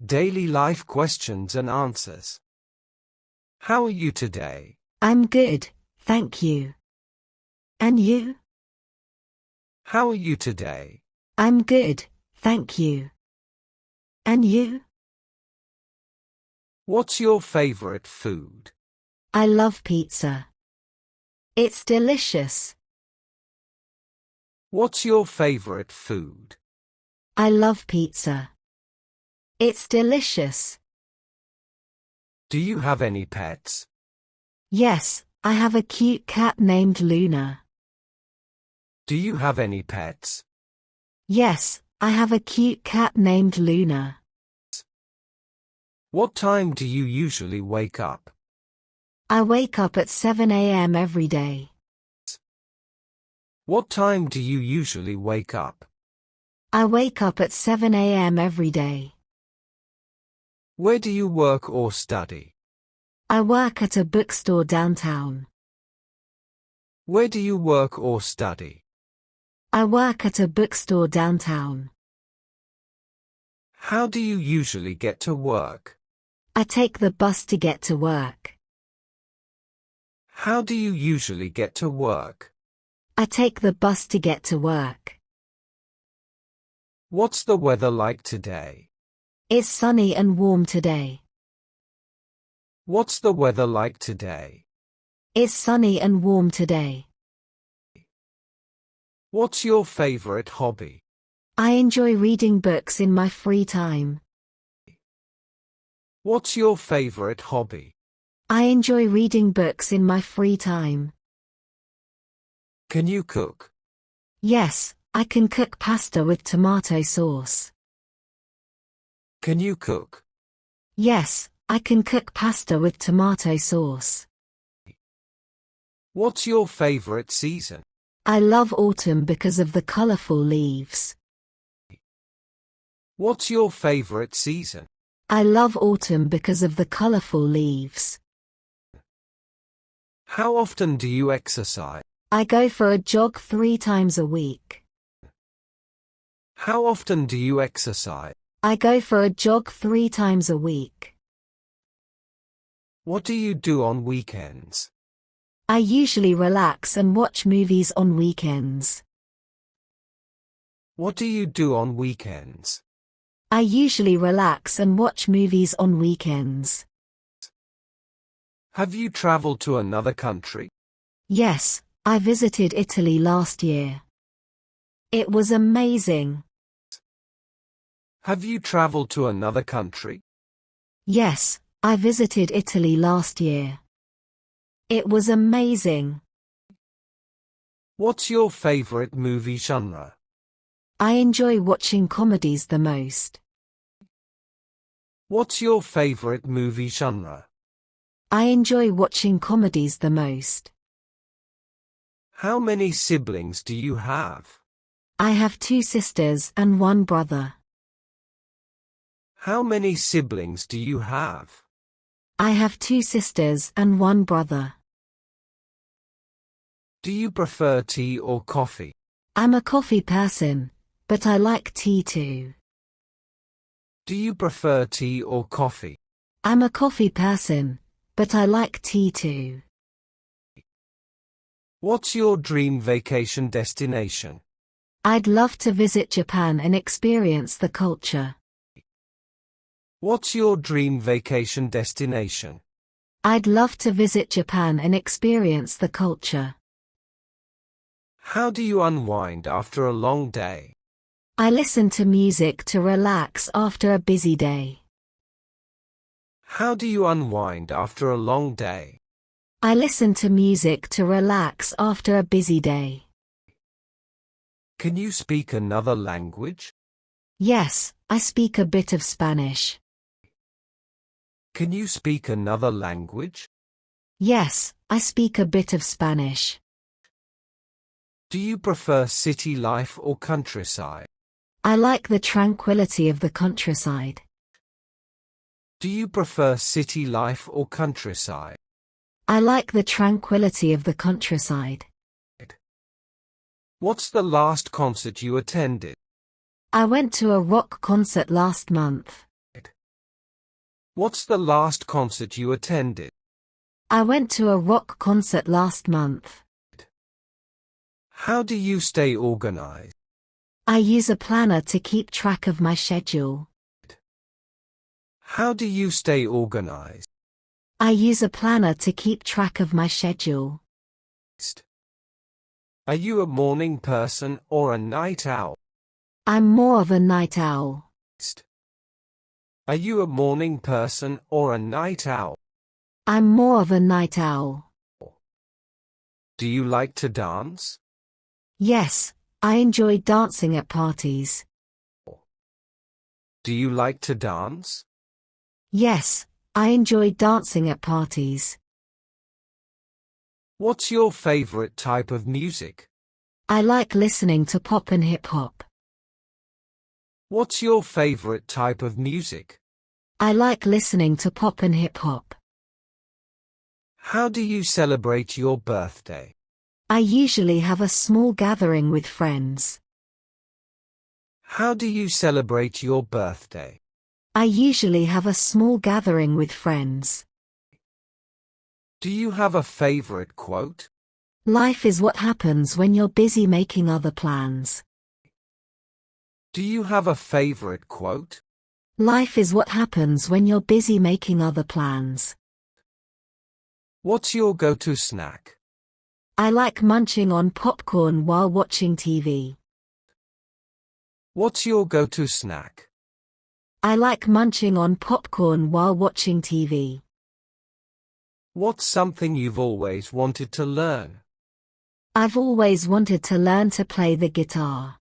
Daily life questions and answers. How are you today? I'm good, thank you. And you? How are you today? I'm good, thank you. And you? What's your favorite food? I love pizza. It's delicious. What's your favorite food? I love pizza. It's delicious. Do you have any pets? Yes, I have a cute cat named Luna. Do you have any pets? Yes, I have a cute cat named Luna. What time do you usually wake up? I wake up at 7 a.m. every day. What time do you usually wake up? I wake up at 7 a.m. every day. Where do you work or study? I work at a bookstore downtown. Where do you work or study? I work at a bookstore downtown. How do you usually get to work? I take the bus to get to work. How do you usually get to work? I take the bus to get to work. What's the weather like today? It's sunny and warm today. What's the weather like today? It's sunny and warm today. What's your favorite hobby? I enjoy reading books in my free time. What's your favorite hobby? I enjoy reading books in my free time. Can you cook? Yes, I can cook pasta with tomato sauce. Can you cook? Yes, I can cook pasta with tomato sauce. What's your favorite season? I love autumn because of the colorful leaves. What's your favorite season? I love autumn because of the colorful leaves. How often do you exercise? I go for a jog 3 times a week. How often do you exercise? I go for a jog 3 times a week. What do you do on weekends? I usually relax and watch movies on weekends. What do you do on weekends? I usually relax and watch movies on weekends. Have you traveled to another country? Yes, I visited Italy last year. It was amazing. Have you traveled to another country? Yes, I visited Italy last year. It was amazing. What's your favorite movie genre? I enjoy watching comedies the most. What's your favorite movie genre? I enjoy watching comedies the most. How many siblings do you have? I have 2 sisters and 1 brother. How many siblings do you have? I have 2 sisters and 1 brother. Do you prefer tea or coffee? I'm a coffee person, but I like tea too. Do you prefer tea or coffee? I'm a coffee person, but I like tea too. What's your dream vacation destination? I'd love to visit Japan and experience the culture. What's your dream vacation destination? I'd love to visit Japan and experience the culture. How do you unwind after a long day? I listen to music to relax after a busy day. How do you unwind after a long day? I listen to music to relax after a busy day. Can you speak another language? Yes, I speak a bit of Spanish. Can you speak another language? Yes, I speak a bit of Spanish. Do you prefer city life or countryside? I like the tranquility of the countryside. Do you prefer city life or countryside? I like the tranquility of the countryside. What's the last concert you attended? I went to a rock concert last month. What's the last concert you attended? I went to a rock concert last month. How do you stay organized? I use a planner to keep track of my schedule. How do you stay organized? I use a planner to keep track of my schedule. Are you a morning person or a night owl? I'm more of a night owl. Are you a morning person or a night owl? I'm more of a night owl. Do you like to dance? Yes, I enjoy dancing at parties. Do you like to dance? Yes, I enjoy dancing at parties. What's your favorite type of music? I like listening to pop and hip-hop. What's your favorite type of music? I like listening to pop and hip-hop. How do you celebrate your birthday? I usually have a small gathering with friends. How do you celebrate your birthday? I usually have a small gathering with friends. Do you have a favorite quote? Life is what happens when you're busy making other plans. Do you have a favorite quote? Life is what happens when you're busy making other plans. What's your go-to snack? I like munching on popcorn while watching TV. What's your go-to snack? I like munching on popcorn while watching TV. What's something you've always wanted to learn? I've always wanted to learn to play the guitar.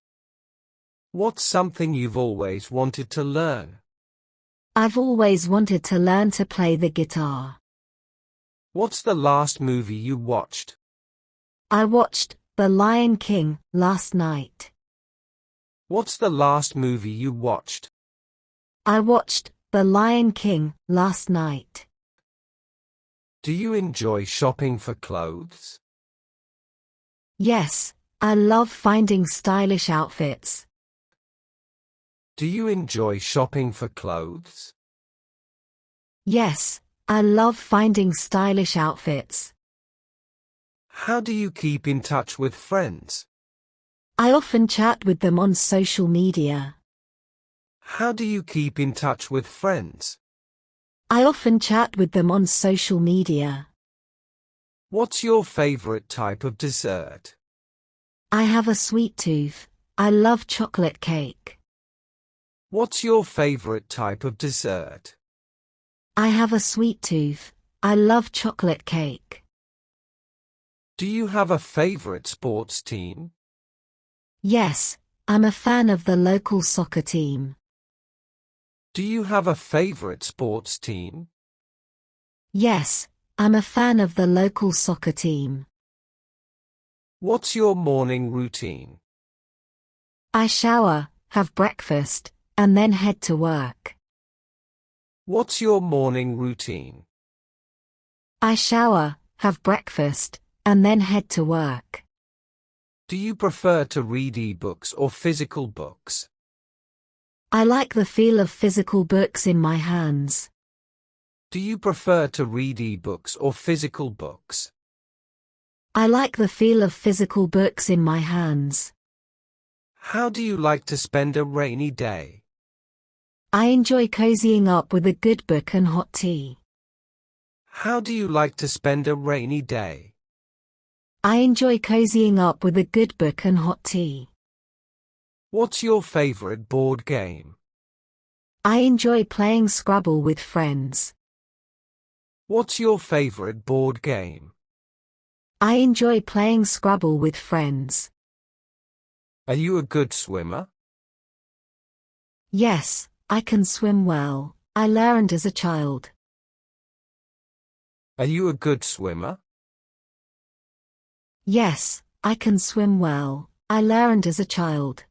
What's something you've always wanted to learn? I've always wanted to learn to play the guitar. What's the last movie you watched? I watched The Lion King last night. What's the last movie you watched? I watched The Lion King last night. Do you enjoy shopping for clothes? Yes, I love finding stylish outfits. Do you enjoy shopping for clothes? Yes, I love finding stylish outfits. How do you keep in touch with friends? I often chat with them on social media. How do you keep in touch with friends? I often chat with them on social media. What's your favorite type of dessert? I have a sweet tooth. I love chocolate cake. What's your favorite type of dessert? I have a sweet tooth. I love chocolate cake. Do you have a favorite sports team? Yes, I'm a fan of the local soccer team. Do you have a favorite sports team? Yes, I'm a fan of the local soccer team. What's your morning routine? I shower, have breakfast, and then head to work. What's your morning routine? I shower, have breakfast, and then head to work. Do you prefer to read e-books or physical books? I like the feel of physical books in my hands. Do you prefer to read e-books or physical books? I like the feel of physical books in my hands. How do you like to spend a rainy day? I enjoy cozying up with a good book and hot tea. How do you like to spend a rainy day? I enjoy cozying up with a good book and hot tea. What's your favorite board game? I enjoy playing Scrabble with friends. What's your favorite board game? I enjoy playing Scrabble with friends. Are you a good swimmer? Yes, I can swim well. I learned as a child. Are you a good swimmer? Yes, I can swim well. I learned as a child.